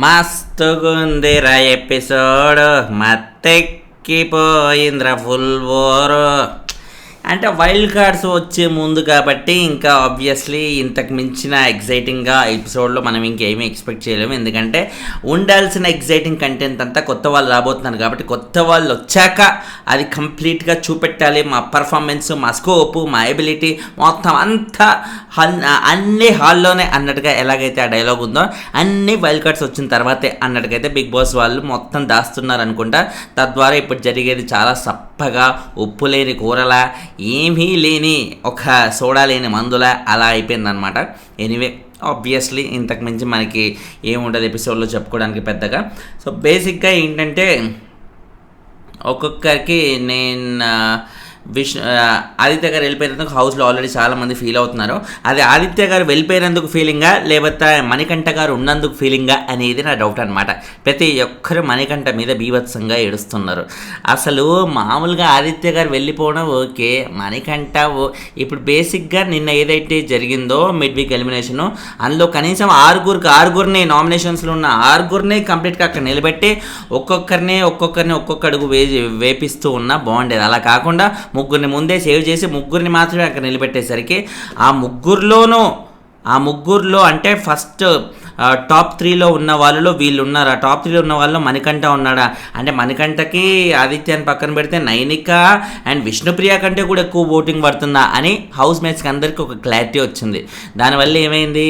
మస్తుగుందిరా episode మత్తెక్కిపోయిందిరా full bore. అంటే wild cards వచ్చే ముందు కాబట్టి ఇంకా ఆబ్వియస్లీ ఇంతకు మించిన ఎగ్జైటింగ్గా ఎపిసోడ్లో మనం ఇంకేమీ ఎక్స్పెక్ట్ చేయలేము. ఎందుకంటే ఉండాల్సిన ఎగ్జైటింగ్ కంటెంట్ అంతా కొత్త వాళ్ళు రాబోతున్నారు కాబట్టి కొత్త వాళ్ళు వచ్చాక అది కంప్లీట్గా చూపెట్టాలి. మా పర్ఫార్మెన్స్, మా స్కోపు, మా ఎబిలిటీ మొత్తం అంతా అన్ని హాల్లోనే అన్నట్టుగా ఎలాగైతే ఆ డైలాగ్ ఉందో అన్ని వైల్డ్ కార్డ్స్ వచ్చిన తర్వాతే అన్నట్టుగైతే బిగ్ బాస్ వాళ్ళు మొత్తం దాస్తున్నారు అనుకుంటా. తద్వారా ఇప్పుడు జరిగేది చాలా సప్పగా, ఉప్పు లేని కూరలా, ఏమీ లేని ఒక సోడా లేని మందులా అలా అయిపోయిందనమాట. ఎనీవే ఆబ్వియస్లీ ఇంతకు మించి మనకి ఏముండదు ఎపిసోడ్లో చెప్పుకోవడానికి పెద్దగా. సో బేసిక్గా ఏంటంటే ఒక్కొక్కరికి ఆదిత్య గారు వెళ్ళిపోయినందుకు హౌస్లో ఆల్రెడీ చాలామంది ఫీల్ అవుతున్నారు. అది ఆదిత్య గారు వెళ్ళిపోయినందుకు ఫీలింగా లేకపోతే మణికంఠ గారు ఉన్నందుకు ఫీలింగా అనేది నా డౌట్ అనమాట. ప్రతి ఒక్కరు మణికంఠ మీద బీభత్సంగా ఏడుస్తున్నారు. అసలు మామూలుగా ఆదిత్య గారు వెళ్ళిపోవడం ఓకే, మణికంఠ ఇప్పుడు బేసిక్గా నిన్న ఏదైతే జరిగిందో మిడ్ వీక్ ఎలిమినేషను, అందులో కనీసం ఆరుగురిని నామినేషన్స్లో ఉన్న ఆరుగురిని కంప్లీట్గా అక్కడ నిలబెట్టి ఒక్కొక్కరిని ఒక్కొక్క అడుగు వేపిస్తూ ఉన్నా బాగుండేది. అలా కాకుండా ముగ్గురిని ముందే సేవ్ చేసి ముగ్గురిని మాత్రమే అక్కడ నిలబెట్టేసరికి ఆ ముగ్గురులో అంటే ఫస్ట్ టాప్ 3లో ఉన్న వాళ్ళలో వీళ్ళు ఉన్నారు. ఆ టాప్ 3లో ఉన్న వాళ్ళలో మణికంఠ ఉన్నాడా అంటే మణికంఠకి ఆదిత్యాన్ని పక్కన పెడితే నైనిక అండ్ విష్ణుప్రియ కంటే కూడా ఎక్కువ ఓటింగ్ పడుతుందా అని హౌస్ మేట్స్కి అందరికీ ఒక క్లారిటీ వచ్చింది. దానివల్ల ఏమైంది,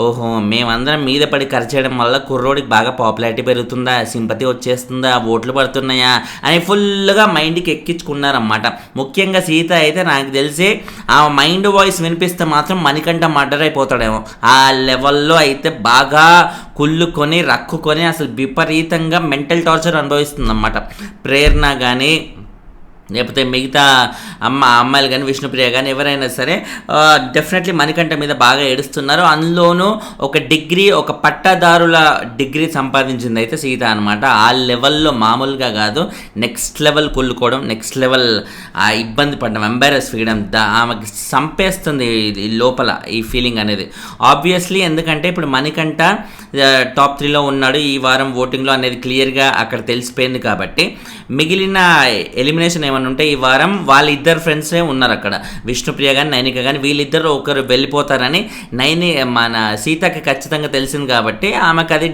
ఓహో మేమందరం మీద పడి ఖర్చేయడం వల్ల కుర్రోడికి బాగా పాపులారిటీ పెరుగుతుందా, సింపతి వచ్చేస్తుందా, ఓట్లు పడుతున్నాయా అని ఫుల్గా మైండ్కి ఎక్కించుకున్నారన్నమాట. ముఖ్యంగా సీత అయితే నాకు తెలిసి ఆ మైండ్ వాయిస్ వినిపిస్తే మాత్రం మణికంఠ మర్డర్ అయిపోతాడేమో. ఆ లెవెల్లో అయితే బాగా కుళ్ళుకొని రక్కుకొని అసలు విపరీతంగా మెంటల్ టార్చర్ అనుభవిస్తుందన్నమాట. ప్రేరణ కానీ లేకపోతే మిగతా అమ్మాయిలు కానీ విష్ణుప్రియ కానీ ఎవరైనా సరే డెఫినెట్లీ మణికంఠ మీద బాగా ఏడుస్తున్నారు. అందులోనూ ఒక పట్టదారుల డిగ్రీ సంపాదించింది అయితే సీత అనమాట. ఆ లెవెల్లో మామూలుగా కాదు, నెక్స్ట్ లెవెల్ కుళ్ళుకోవడం, నెక్స్ట్ లెవెల్ ఇబ్బంది పడడం, ఎంబారెస్ ఫీయడం, ఆమెకి చంపేస్తుంది లోపల ఈ ఫీలింగ్ అనేది ఆబ్వియస్లీ. ఎందుకంటే ఇప్పుడు మణికంఠ టాప్ 3లో ఉన్నాడు ఈ వారం ఓటింగ్లో అనేది క్లియర్గా అక్కడ తెలిసిపోయింది. కాబట్టి మిగిలిన ఎలిమినేషన్ ఏమన్నా ఉంటే ఈ వారం వాళ్ళిద్దరు ఫ్రెండ్సే ఉన్నారు అక్కడ, విష్ణుప్రియ కానీ నైనిక కానీ. వీళ్ళిద్దరు ఒకరు వెళ్ళిపోతారని మన సీతకి ఖచ్చితంగా తెలిసింది కాబట్టి ఆమెకు అది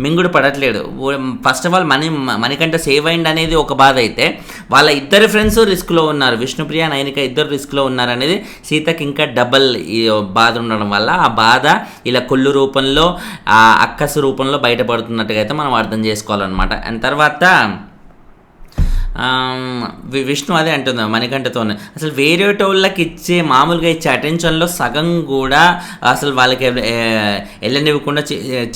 మింగుడు పడట్లేదు. First of all Manikanta save అయింది అనేది ఒక బాధ అయితే, వాళ్ళ ఇద్దరు ఫ్రెండ్స్ రిస్క్లో ఉన్నారు, విష్ణుప్రియ నైనిక ఇద్దరు రిస్క్లో ఉన్నారు అనేది సీతకి ఇంకా డబల్ బాధ ఉండడం వల్ల ఆ బాధ ఇలా కొల్లు రూపంలో, అక్కసు రూపంలో బయటపడుతున్నట్టుగా అయితే మనం అర్థం చేసుకోవాలన్నమాట. అండ్ తర్వాత విష్ణు అదే అంటుంది మణికంఠతోనే, అసలు వేరే టోళ్ళకి మామూలుగా ఇచ్చే అటెన్షన్లో సగం కూడా అసలు వాళ్ళకి వెళ్ళనివ్వకుండా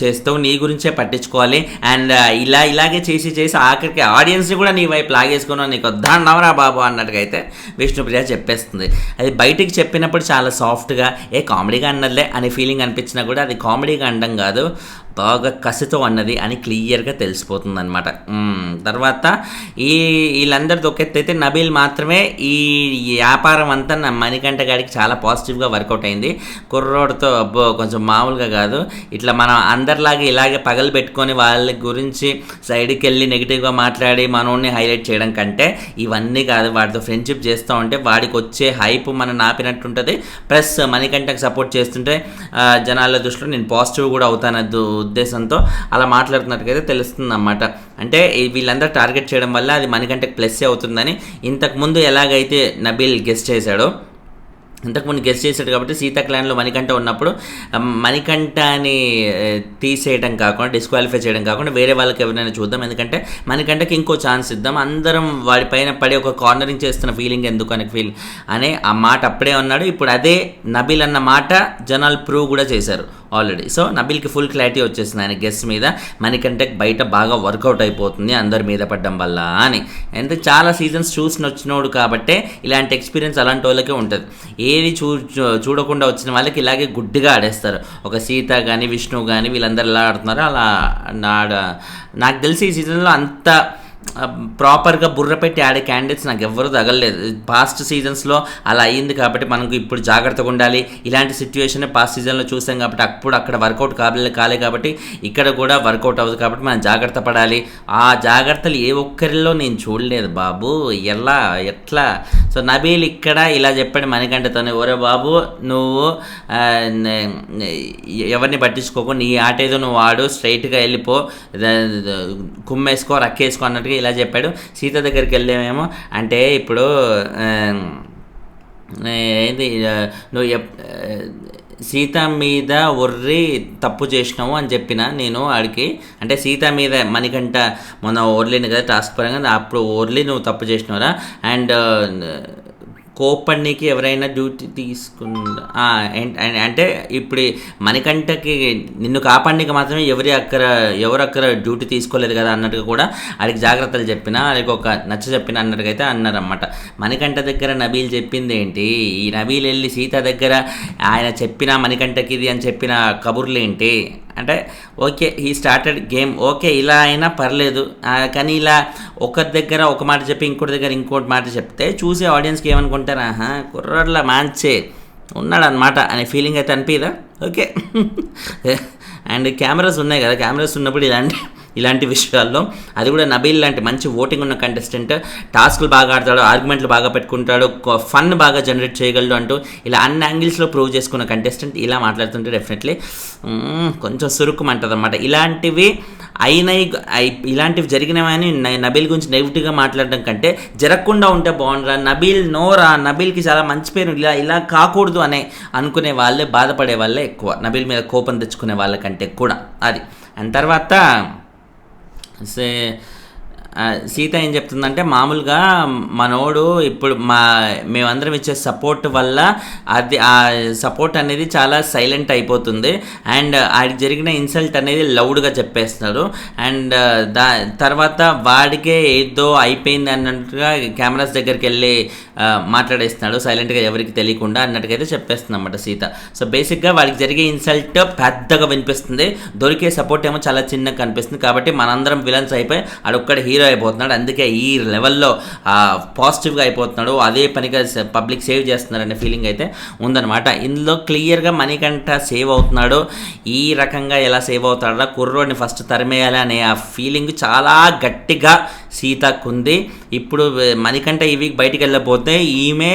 చేస్తావు, నీ గురించే పట్టించుకోవాలి. అండ్ ఇలాగే చేసి ఆఖరికి ఆడియన్స్ని కూడా నీ వైపు లాగేసుకున్నావు, నీకు వద్దాన్నవరా బాబు అన్నట్టుగా అయితే విష్ణుప్రియ చెప్పేస్తుంది. అది బయటికి చెప్పినప్పుడు చాలా సాఫ్ట్గా కామెడీగా అన్నదిలే అనే ఫీలింగ్ అనిపించినా కూడా అది కామెడీగా అనడం కాదు, బాగా కసితో అన్నది అని క్లియర్గా తెలిసిపోతుంది అనమాట. తర్వాత వీళ్ళందరితో ఒకెత్తైతే నబీల్ మాత్రమే ఈ వ్యాపారం అంతా నా మణికంఠ గారికి చాలా పాజిటివ్గా వర్కౌట్ అయింది. కుర్రోడితో కొంచెం మామూలుగా కాదు, ఇట్లా మనం అందరిలాగే ఇలాగే పగలు పెట్టుకొని వాళ్ళ గురించి సైడ్కి వెళ్ళి నెగిటివ్గా మాట్లాడి మనోడిని హైలైట్ చేయడం కంటే ఇవన్నీ కాదు, వాడితో ఫ్రెండ్షిప్ చేస్తూ ఉంటే వాడికి వచ్చే హైప్ మనం నాపినట్టుంటుంది. ప్లస్ మణికంఠకి సపోర్ట్ చేస్తుంటే జనాల దృష్టిలో నేను పాజిటివ్ కూడా అవుతాను ఉద్దేశంతో అలా మాట్లాడుతున్నట్టుగైతే తెలుస్తుంది అన్నమాట. అంటే వీళ్ళందరూ టార్గెట్ చేయడం వల్ల అది మణికంఠకి ప్లస్ అవుతుందని ఇంతకుముందు ఎలాగైతే నబీల్ గెస్ట్ చేశాడు కాబట్టి సీతా క్లాన్లో మణికంఠ ఉన్నప్పుడు మణికంఠని తీసేయడం కాకుండా, డిస్క్వాలిఫై చేయడం కాకుండా వేరే వాళ్ళకి ఎవరైనా చూద్దాం, ఎందుకంటే మణికంఠకి ఇంకో ఛాన్స్ ఇద్దాం, అందరం వాడి పైన పడి ఒక కార్నరింగ్ చేస్తున్న ఫీలింగ్ ఎందుకు అనే ఆ మాట అప్పుడే అన్నాడు. ఇప్పుడు అదే నబీల్ అన్న మాట జనాలు ప్రూవ్ కూడా చేశారు ఆల్రెడీ. సో నబీల్కి ఫుల్ క్లారిటీ వచ్చేసింది ఆయన గెస్ట్ మీద, మనకంటే బయట బాగా వర్కౌట్ అయిపోతుంది అందరి మీద పడ్డం వల్ల అని. అంటే చాలా సీజన్స్ వచ్చినోడు కాబట్టే ఇలాంటి ఎక్స్పీరియన్స్ అలాంటి వాళ్ళకే ఉంటుంది. ఏది చూడకుండా వచ్చిన వాళ్ళకి ఇలాగే గుడ్డిగా ఆడేస్తారు. ఒక సీత కానీ విష్ణు కానీ వీళ్ళందరూ ఎలా ఆడుతున్నారో అలా నాకు తెలిసి ఈ సీజన్లో అంత ప్రాపర్గా బుర్ర పెట్టి ఆడే క్యాండిడేట్స్ నాకు ఎవ్వరూ తగలలేదు. పాస్ట్ సీజన్స్లో అలా అయ్యింది కాబట్టి మనకు ఇప్పుడు జాగ్రత్తగా ఉండాలి. ఇలాంటి సిచ్యువేషన్ పాస్ట్ సీజన్లో చూసాం కాబట్టి అప్పుడు అక్కడ వర్కౌట్ కాలే కాబట్టి ఇక్కడ కూడా వర్కౌట్ అవ్వదు కాబట్టి మనం జాగ్రత్త పడాలి. ఆ జాగ్రత్తలు ఏ ఒక్కరిలో నేను చూడలేదు బాబు. ఎట్లా సో నబీల్ ఇక్కడ ఇలా చెప్పాడు మణికంఠతోనే, ఒరే బాబు నువ్వు ఎవరిని పట్టించుకోకు, నీ ఆట ఏదో నువ్వు ఆడు, స్ట్రైట్గా వెళ్ళిపో, కుమ్మేసుకో రక్కేసుకో అన్నట్టుగా ఇలా చెప్పాడు. సీత దగ్గరికి వెళ్ళామేమో అంటే ఇప్పుడు ఏంది నువ్వు సీత మీద ఒర్రి తప్పు చేసినావు అని చెప్పిన నేను ఆడికి. అంటే సీత మీద మణికంఠ మొన్న ఒర్లింది కదా టాస్క్ పరంగా, అప్పుడు ఒర్లి నువ్వు తప్పు చేసినావురా. అండ్ కోపడికి ఎవరైనా డ్యూటీ అంటే ఇప్పుడు మణికంఠకి నిన్ను కాపాడడానికి మాత్రమే ఎవరు అక్కడ డ్యూటీ తీసుకోలేదు కదా అన్నట్టుగా కూడా ఆడికి జాగ్రత్తలు చెప్పిన, ఆడికి ఒక నచ్చ చెప్పిన అన్నట్టుగా అయితే అన్నారన్నమాట. మణికంఠ దగ్గర నబీల్ చెప్పింది ఏంటి, ఈ నబీల్ వెళ్ళి సీత దగ్గర ఆయన చెప్పిన మణికంఠకి ఇది అని చెప్పిన కబుర్లు ఏంటి అంటే, okay he started game, okay ఇలా అయినా పర్లేదు, కానీ ఇలా ఒకరి దగ్గర ఒక మాట చెప్పి ఇంకోటి దగ్గర ఇంకోటి మాట చెప్తే చూసే ఆడియన్స్కి ఏమనుకుంటారు, ఆహా కుర్రాడ్లా మంచే ఉన్నాడనమాట అనే ఫీలింగ్ అయితే అనిపిదా. ఓకే అండ్ కెమెరాస్ ఉన్నాయి కదా, కెమెరాస్ ఉన్నప్పుడు ఇలాంటి విషయాల్లో అది కూడా నబీల్ లాంటి మంచి ఓటింగ్ ఉన్న కంటెస్టెంట్, టాస్క్లు బాగా ఆడతాడు, ఆర్గ్యుమెంట్లు బాగా పెట్టుకుంటాడు, ఫన్ బాగా జనరేట్ చేయగలడు అంటూ ఇలా అన్ని యాంగిల్స్లో ప్రూవ్ చేసుకున్న కంటెస్టెంట్ ఇలా మాట్లాడుతుంటే డెఫినెట్లీ కొంచెం సురుకుమంటుంది అనమాట. ఇలాంటివి జరిగినవని నబీల్ గురించి నెగిటివ్గా మాట్లాడడం కంటే జరగకుండా ఉంటే బాగుండరా, నబీల్ నోరా, నబీల్కి చాలా మంచి పేరు, ఇలా కాకూడదు అనే అనుకునే వాళ్ళే, బాధపడే వాళ్ళే ఎక్కువ, నబీల్ మీద కోపం తెచ్చుకునే వాళ్ళకంటే కూడా అది. అండ్ తర్వాత సీత ఏం చెప్తుందంటే, మామూలుగా మనోడు ఇప్పుడు మేమందరం ఇచ్చే సపోర్ట్ వల్ల అది ఆ సపోర్ట్ అనేది చాలా సైలెంట్ అయిపోతుంది అండ్ ఆడికి జరిగిన ఇన్సల్ట్ అనేది లౌడ్గా చెప్పేస్తున్నాడు అండ్ తర్వాత వాడికే ఏదో అయిపోయింది అన్నట్టుగా కెమెరాస్ దగ్గరికి వెళ్ళి మాట్లాడేస్తున్నాడు సైలెంట్గా, ఎవరికి తెలియకుండా అన్నట్టుగా అయితే చెప్పేస్తుంది అన్నమాట సీత. సో బేసిక్గా వాడికి జరిగే ఇన్సల్ట్ పెద్దగా వినిపిస్తుంది, దొరికే సపోర్ట్ ఏమో చాలా చిన్నగా కనిపిస్తుంది. కాబట్టి మనందరం విలన్స్ అయిపోయి ఆడొక్కడ హీరో అయిపోతున్నాడు, అందుకే ఈ లెవెల్లో పాజిటివ్గా అయిపోతున్నాడు, అదే పనిగా పబ్లిక్ సేవ్ చేస్తున్నారు అనే ఫీలింగ్ అయితే ఉందన్నమాట. ఇందులో క్లియర్గా మణికంఠ సేవ్ అవుతున్నాడు, ఈ రకంగా ఎలా సేవ్ అవుతాడో కుర్రోడిని ఫస్ట్ తరిమేయాలి అనే ఆ ఫీలింగ్ చాలా గట్టిగా సీతకుంది. ఇప్పుడు మణికంఠ ఈ వీక్ బయటికి వెళ్ళకపోతే ఈమె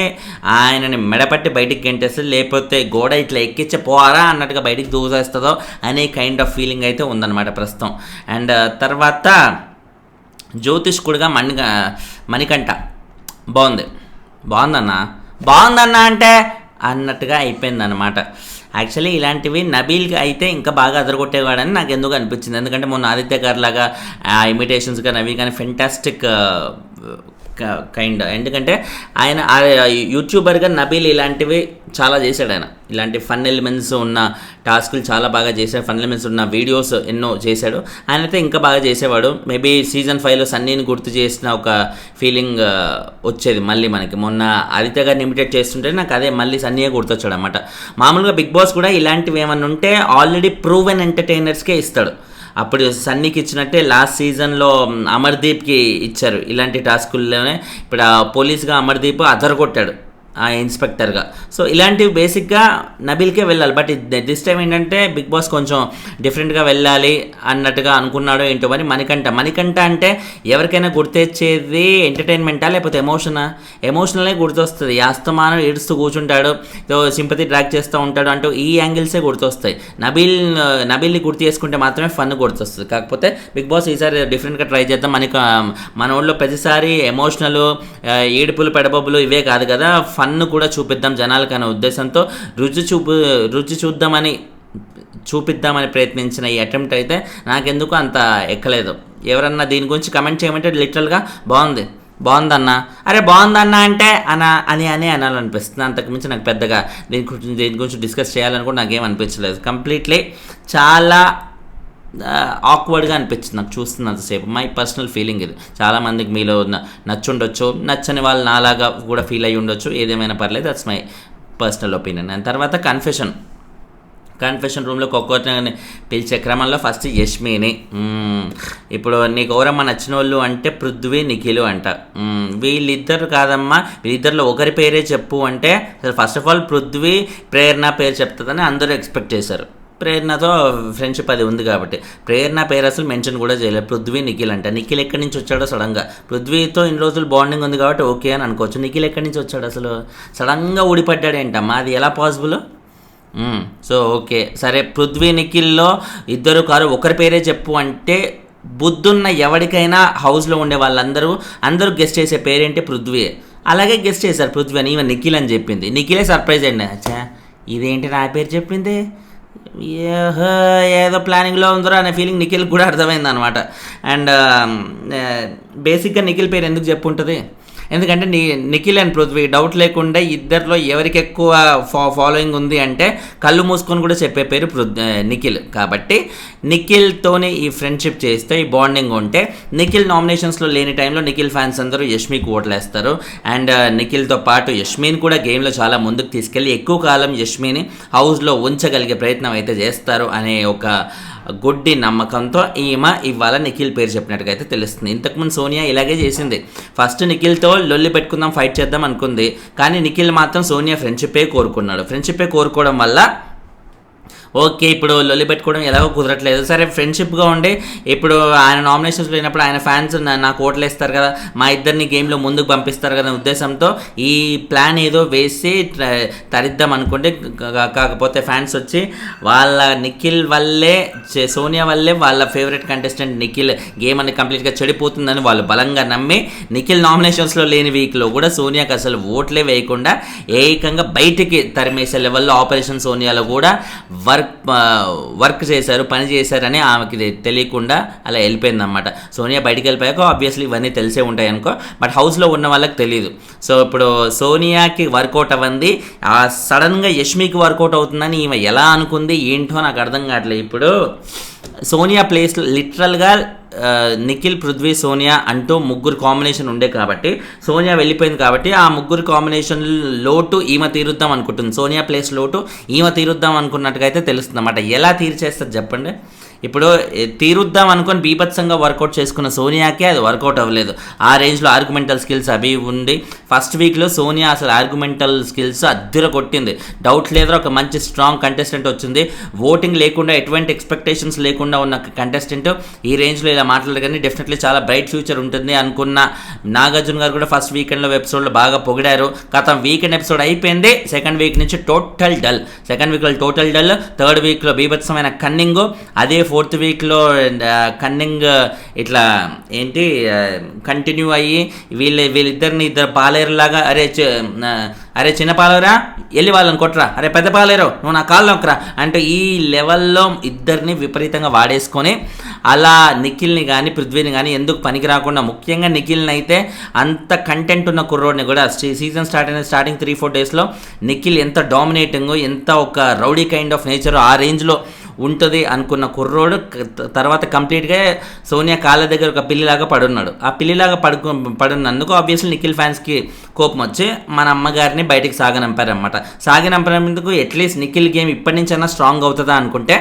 ఆయనని మెడపట్టి బయటికి గెంటేస్తుంది, లేకపోతే గోడ ఇట్లా ఎక్కించి పోరా అన్నట్టుగా బయటికి దూసేస్తుందో అనే కైండ్ ఆఫ్ ఫీలింగ్ అయితే ఉందన్నమాట ప్రస్తుతం. అండ్ తర్వాత జ్యోతిష్కుడుగా మణికంఠ బాగుందన్నా అంటే అన్నట్టుగా అయిపోయిందన్నమాట. యాక్చువల్లీ ఇలాంటివి నబీల్కి అయితే ఇంకా బాగా అదరగొట్టేవాడని నాకు ఎందుకు అనిపించింది, ఎందుకంటే మొన్న ఆదిత్య గారు లాగా ఇమిటేషన్స్గా నవీ కానీ ఫెంటాస్టిక్ కైండ్, ఎందుకంటే ఆయన యూట్యూబర్గా నబీల్ ఇలాంటివి చాలా చేశాడు, ఆయన ఇలాంటి ఫన్ ఎలిమెంట్స్ ఉన్న టాస్కులు చాలా బాగా చేశాడు, ఫన్ ఎలిమెంట్స్ ఉన్న వీడియోస్ ఎన్నో చేశాడు, ఆయన అయితే ఇంకా బాగా చేసేవాడు. మేబీ సీజన్ 5లో సన్నీని గుర్తు చేసిన ఒక ఫీలింగ్ వచ్చేది మళ్ళీ మనకి, మొన్న ఆదిత్య గారిని ఇమిటేట్ చేస్తుంటే నాకు అదే మళ్ళీ సన్నీయే గుర్తొచ్చాడు అనమాట. మామూలుగా బిగ్ బాస్ కూడా ఇలాంటివి ఏమన్నా ఉంటే ఆల్రెడీ ప్రూవెన్ ఎంటర్టైనర్స్కే ఇస్తాడు, అప్పుడు సన్నీకి ఇచ్చినట్టే లాస్ట్ సీజన్లో అమర్దీప్కి ఇచ్చారు ఇలాంటి టాస్కుల్లోనే. ఇప్పుడు పోలీస్గా అమర్దీప్ అదరగొట్టాడు ఇన్స్పెక్టర్గా. సో ఇలాంటివి బేసిక్గా నబీల్కే వెళ్ళాలి, బట్ దిస్ టైం ఏంటంటే బిగ్ బాస్ కొంచెం డిఫరెంట్గా వెళ్ళాలి అన్నట్టుగా అనుకున్నాడో ఏంటో. మరి మణికంఠ అంటే ఎవరికైనా గుర్తొచ్చేది ఎంటర్టైన్మెంటా లేకపోతే ఎమోషనలే గుర్తొస్తుంది, అస్తమానం ఏడుస్తూ కూర్చుంటాడు, సింపతి ట్రాక్ చేస్తూ ఉంటాడు అంటూ ఈ యాంగిల్సే గుర్తొస్తాయి. నబీల్ని గుర్తు చేసుకుంటే మాత్రమే ఫన్ గుర్తొస్తుంది. కాకపోతే బిగ్ బాస్ ఈసారి డిఫరెంట్గా ట్రై చేద్దాం, మన ఊళ్ళో ప్రతిసారి ఎమోషనల్ ఏడుపులు పెడబొబ్బులు ఇవే కాదు కదా, ఫన్ కూడా చూపిద్దాం జనాలకు అనే ఉద్దేశంతో రుచి చూపిద్దామని ప్రయత్నించిన ఈ అటెంప్ట్ అయితే నాకెందుకు అంత ఎక్కలేదు. ఎవరన్నా దీని గురించి కమెంట్ చేయమంటే లిటరల్గా బాగుందన్నా అంటే అని అనాలనిపిస్తుంది, అంతకుమించి నాకు పెద్దగా దీని గురించి డిస్కస్ చేయాలని కూడా నాకేం అనిపించలేదు. కంప్లీట్లీ చాలా ఆక్వర్డ్గా అనిపించింది నాకు చూస్తున్నంతసేపు. మై పర్సనల్ ఫీలింగ్ ఇది, చాలామందికి మీలో నచ్చుండొచ్చు, నచ్చని వాళ్ళు నాలాగా కూడా ఫీల్ అయ్యి ఉండొచ్చు, ఏదేమైనా పర్లేదు, that's my personal opinion. And తర్వాత కన్ఫెషన్ రూమ్లోకి ఒక్కొక్కరిని పిలిచే క్రమంలో ఫస్ట్ యష్మిని. ఇప్పుడు నీకు ఎవరమ్మా నచ్చిన వాళ్ళు అంటే పృథ్వీ, నిఖిల్ అంట. వీళ్ళిద్దరు కాదమ్మా, వీళ్ళిద్దరిలో ఒకరి పేరే చెప్పు అంటే ఫస్ట్ ఆఫ్ ఆల్ పృథ్వీ ప్రేరణ పేరు చెప్తుందని అందరూ ఎక్స్పెక్ట్ చేశారు. ప్రేరణతో ఫ్రెండ్షిప్ అది ఉంది కాబట్టి ప్రేరణ పేరు అసలు మెన్షన్ కూడా చేయలేదు. పృథ్వీ, నిఖిల్ అంట. నిఖిల్ ఎక్కడి నుంచి వచ్చాడో సడన్గా, పృథ్వీతో ఇన్ని రోజులు బాండింగ్ ఉంది కాబట్టి ఓకే అని అనుకోవచ్చు. నిఖిల్ ఎక్కడి నుంచి వచ్చాడు అసలు, సడన్గా ఊడిపడ్డాడేంటమ్మా, అది ఎలా పాసిబుల్? సో ఓకే సరే, పృథ్వీ నిఖిల్లో ఇద్దరు కారు ఒకరి పేరే చెప్పు అంటే బుద్ధున్న ఎవరికైనా హౌస్లో ఉండే అందరూ గెస్ట్ చేసే పేరేంటి పృథ్వీ. అలాగే గెస్ట్ చేశారు పృథ్వీ అని, ఈవెన్ నిఖిల్ అని చెప్పింది. నిఖిలే సర్ప్రైజ్ అండి, అచ్చా ఇదేంటి నా పేరు చెప్పింది, ఏదో ప్లానింగ్లో ఉందరో అనే ఫీలింగ్ నిఖిల్ కూడా అర్థమైంది అనమాట. అండ్ బేసిక్గా నిఖిల్ పేరు ఎందుకు చెప్పుంటుంది, ఎందుకంటే నిఖిల్ అండ్ పృథ్వీ డౌట్ లేకుండా ఇద్దరిలో ఎవరికి ఎక్కువ ఫాలోయింగ్ ఉంది అంటే కళ్ళు మూసుకొని కూడా చెప్పే పేరు నిఖిల్. కాబట్టి నిఖిల్తోనే ఈ ఫ్రెండ్షిప్ చేస్తే, ఈ బాండింగ్ ఉంటే, నిఖిల్ నామినేషన్స్లో లేని టైంలో నిఖిల్ ఫ్యాన్స్ అందరూ యష్మికి ఓట్లేస్తారు. అండ్ నిఖిల్తో పాటు యష్మిని కూడా గేమ్లో చాలా ముందుకు తీసుకెళ్ళి ఎక్కువ కాలం యష్మిని హౌస్లో ఉంచగలిగే ప్రయత్నం అయితే చేస్తారు అనే ఒక గుడ్డి నమ్మకంతో ఇవాళ నిఖిల్ పేరు చెప్పినట్టుగా అయితే తెలుస్తుంది. ఇంతకుముందు సోనియా ఇలాగే చేసింది. ఫస్ట్ నిఖిల్తో లొల్లి పెట్టుకుందాం, ఫైట్ చేద్దాం అనుకుంది. కానీ నిఖిల్ మాత్రం సోనియా ఫ్రెండ్షిప్పే కోరుకున్నాడు. ఫ్రెండ్షిప్పే కోరుకోవడం వల్ల ఓకే ఇప్పుడు లొల్లి పెట్టుకోవడం ఎలాగో కుదరట్లేదు, సరే ఫ్రెండ్షిప్గా ఉండి ఇప్పుడు ఆయన నామినేషన్స్ లేనప్పుడు ఆయన ఫ్యాన్స్ నాకు ఓట్లు వేస్తారు కదా, మా ఇద్దరిని గేమ్లో ముందుకు పంపిస్తారు కదా ఉద్దేశంతో ఈ ప్లాన్ ఏదో వేసి తరిద్దాం అనుకుంటే, కాకపోతే ఫ్యాన్స్ వచ్చి వాళ్ళ నిఖిల్ వల్లే, సోనియా వల్లే వాళ్ళ ఫేవరెట్ కంటెస్టెంట్ నిఖిల్ గేమ్ అనేది కంప్లీట్గా చెడిపోతుందని వాళ్ళు బలంగా నమ్మి నిఖిల్ నామినేషన్స్లో లేని వీక్లో కూడా సోనియాకి అసలు ఓట్లే వేయకుండా ఏకంగా బయటికి తరిమేసే లెవెల్లో ఆపరేషన్ సోనియాలో కూడా వర్క్ చేశారు, పని చేశారని ఆమెకి తెలియకుండా అలా వెళ్ళిపోయిందన్నమాట. సోనియా బయటికి వెళ్ళిపోయాక ఆబ్వియస్లీ ఇవన్నీ తెలిసే ఉంటాయి అనుకో, బట్ హౌస్లో ఉన్న వాళ్ళకి తెలియదు. సో ఇప్పుడు సోనియాకి వర్కౌట్ అవ్వంది, సడన్గా యష్మికి వర్కౌట్ అవుతుందని ఈమె ఎలా అనుకుంది ఏంటో నాకు అర్థం కావట్లేదు. ఇప్పుడు సోనియా ప్లేస్లో లిటరల్గా నిఖిల్, పృథ్వీ, సోనియా అంటూ ముగ్గురు కాంబినేషన్ ఉండే కాబట్టి సోనియా వెళ్ళిపోయింది కాబట్టి ఆ ముగ్గురు కాంబినేషన్ లోటు ఈమె తీరుద్దాం అనుకుంటుంది. సోనియా ప్లేస్ లోటు ఈమె తీరుద్దాం అనుకున్నట్టుగా అయితే తెలుస్తుంది అన్నమాట. ఎలా తీర్చేస్తుంది చెప్పండి. ఇప్పుడు తీరుద్దాం అనుకొని బీభత్సంగా వర్కౌట్ చేసుకున్న సోనియాకే అది వర్కౌట్ అవ్వలేదు. ఆ రేంజ్లో ఆర్గ్యుమెంటల్ స్కిల్స్ అవి ఉంది. ఫస్ట్ వీక్లో సోనియా అసలు ఆర్గ్యుమెంటల్ స్కిల్స్ అద్దెర కొట్టింది, డౌట్ లేదు. ఒక మంచి స్ట్రాంగ్ కంటెస్టెంట్ వచ్చింది. ఓటింగ్ లేకుండా ఎటువంటి ఎక్స్పెక్టేషన్స్ లేకుండా ఉన్న కంటెస్టెంట్ ఈ రేంజ్లో ఇలా మాట్లాడగానే డెఫినెట్లీ చాలా బ్రైట్ ఫ్యూచర్ ఉంటుంది అనుకున్న నాగార్జున గారు కూడా ఫస్ట్ వీకెండ్లో ఎపిసోడ్లో బాగా పొగిడారు. గత వీకెండ్ ఎపిసోడ్ అయిపోయింది, సెకండ్ వీక్ నుంచి టోటల్ డల్. సెకండ్ వీక్లో టోటల్ డల్, థర్డ్ వీక్లో బీభత్సమైన కన్నింగ్, అదే ఫోర్త్ వీక్లో కన్నింగ్ ఇట్లా ఏంటి కంటిన్యూ అయ్యి వీళ్ళిద్దరిని ఇద్దరు పాలేరులాగా అరే చిన్న పాలేరా వెళ్ళి వాళ్ళని కొట్టరా, అరే పెద్ద పాలేరు నువ్వు నా కాళ్ళు నొక్కరా అంటే ఈ లెవెల్లో ఇద్దరిని విపరీతంగా వాడేసుకొని అలా నిఖిల్ని కానీ పృథ్వీని కానీ ఎందుకు పనికి రాకుండా, ముఖ్యంగా నిఖిల్ని అయితే అంత కంటెంట్ ఉన్న కుర్రోడ్ని కూడా సీజన్ స్టార్టింగ్ 3-4 డేస్లో నిఖిల్ ఎంత డామినేటింగ్, ఎంత ఒక రౌడీ కైండ్ ఆఫ్ నేచర్ ఆ రేంజ్లో ఉంటుంది అనుకున్న కుర్రోడు తర్వాత కంప్లీట్గా సోనియా కాళ్ళ దగ్గర ఒక పిల్లిలాగా పడున్నాడు. ఆ పిల్లిలాగా పడున్నందుకు ఆబ్వియస్లీ నిఖిల్ ఫ్యాన్స్కి కోపం వచ్చి మన అమ్మగారిని బయటికి సాగనంపారనమాట. సాగనంపనందుకు అట్లీస్ట్ నిఖిల్ గేమ్ ఇప్పటి నుంచైనా స్ట్రాంగ్ అవుతుందా అనుకుంటే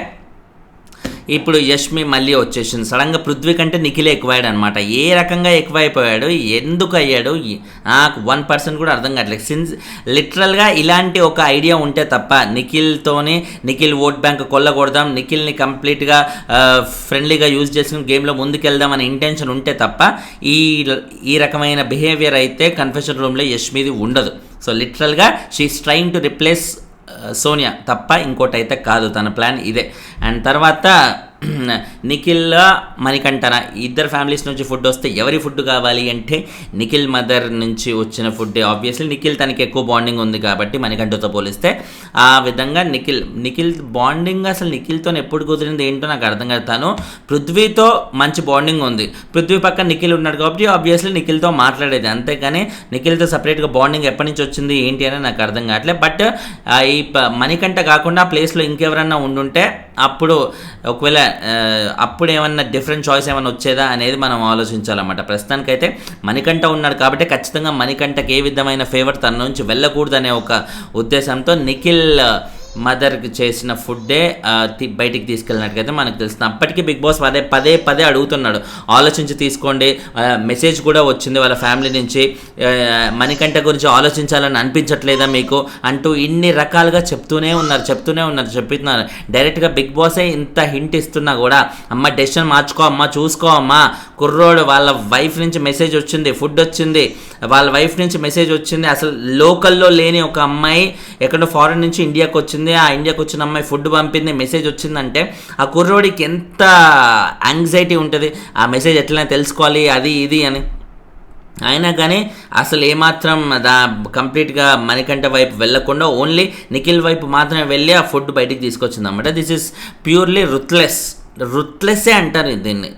ఇప్పుడు యష్మి మళ్ళీ వచ్చేసింది. సడన్గా పృథ్వీ కంటే నిఖిలే ఎక్కువయ్యాడు అనమాట. ఏ రకంగా ఎక్కువైపోయాడు, ఎందుకు అయ్యాడు నాకు 1% కూడా అర్థం కావట్లేదు. లిటరల్గా ఇలాంటి ఒక ఐడియా ఉంటే తప్ప నిఖిల్ ఓట్ బ్యాంక్ కొల్లకూడదాం, నిఖిల్ని కంప్లీట్గా ఫ్రెండ్లీగా యూజ్ చేసుకుని గేమ్లో ముందుకెళ్దాం అనే ఇంటెన్షన్ ఉంటే తప్ప ఈ రకమైన బిహేవియర్ అయితే కన్ఫెషన్ రూమ్లో యష్మిది ఉండదు. సో లిటరల్గా she's trying to replace Sonia తప్ప ఇంకోటి అయితే కాదు, తన ప్లాన్ ఇదే. అండ్ తర్వాత నిఖిల్ మణికంఠన ఇద్దరు ఫ్యామిలీస్ నుంచి ఫుడ్ వస్తే ఎవరి ఫుడ్ కావాలి అంటే నిఖిల్ మదర్ నుంచి వచ్చిన ఫుడ్. ఆబ్వియస్లీ నిఖిల్ తనకి ఎక్కువ బాండింగ్ ఉంది కాబట్టి మణికంఠతో పోలిస్తే ఆ విధంగా నిఖిల్ బాండింగ్ అసలు నిఖిల్తో ఎప్పుడు కుదిరింది ఏంటో నాకు అర్థం కాదు. తను పృథ్వీతో మంచి బాండింగ్ ఉంది, పృథ్వీ పక్కన నిఖిల్ ఉన్నాడు కాబట్టి ఆబ్వియస్లీ నిఖిల్తో మాట్లాడేది, అంతేగాని నిఖిల్తో సపరేట్గా బాండింగ్ ఎప్పటి నుంచి వచ్చింది ఏంటి అని నాకు అర్థం కావట్లేదు. బట్ ఈ మణికంఠ కాకుండా ప్లేస్లో ఇంకెవరన్నా ఉండుంటే అప్పుడు ఒకవేళ అప్పుడు ఏమన్నా డిఫరెంట్ చాయిస్ ఏమైనా వచ్చేదా అనేది మనం ఆలోచించాలన్నమాట. ప్రస్తుతానికైతే మణికంఠ ఉన్నాడు కాబట్టి ఖచ్చితంగా మణికంఠకి ఏ విధమైన ఫేవర్ తన నుంచి వెళ్ళకూడదనే ఒక ఉద్దేశంతో నిఖిల్ మదర్కి చేసిన ఫుడ్డే బయటికి తీసుకెళ్ళినట్టుగైతే మనకు తెలుస్తుంది. అప్పటికీ బిగ్ బాస్ పదే పదే అడుగుతున్నాడు, ఆలోచించి తీసుకోండి. మెసేజ్ కూడా వచ్చింది వాళ్ళ ఫ్యామిలీ నుంచి, మణికంఠ గురించి ఆలోచించాలని అనిపించట్లేదా మీకు అంటూ ఇన్ని రకాలుగా చెప్తున్నారు. చెప్తున్నారు డైరెక్ట్గా బిగ్ బాసే ఇంత హింట్ ఇస్తున్నా కూడా, అమ్మ డెసిషన్ మార్చుకో అమ్మ, చూసుకో అమ్మ, కుర్రోడు వాళ్ళ వైఫ్ నుంచి మెసేజ్ వచ్చింది, ఫుడ్ వచ్చింది, వాళ్ళ వైఫ్ నుంచి మెసేజ్ వచ్చింది. అసలు లోకల్లో లేని ఒక అమ్మాయి ఎక్కడో ఫారెన్ నుంచి ఇండియాకి వచ్చింది, ఆ ఇండియాకి వచ్చిన అమ్మాయి ఫుడ్ పంపింది, మెసేజ్ వచ్చిందంటే ఆ కుర్రోడికి ఎంత యాంగ్జైటీ ఉంటుంది, ఆ మెసేజ్ ఎట్లయినా తెలుసుకోవాలి అది ఇది అని. అయినా కానీ అసలు ఏమాత్రం కంప్లీట్గా మణికంఠ వైపు వెళ్ళకుండా ఓన్లీ నిఖిల్ వైపు మాత్రమే వెళ్ళి ఆ ఫుడ్ బయటికి తీసుకొచ్చింది అన్నమాట. దిస్ ఈజ్ ప్యూర్లీ రుత్లెస్సే అంటారు దీన్ని.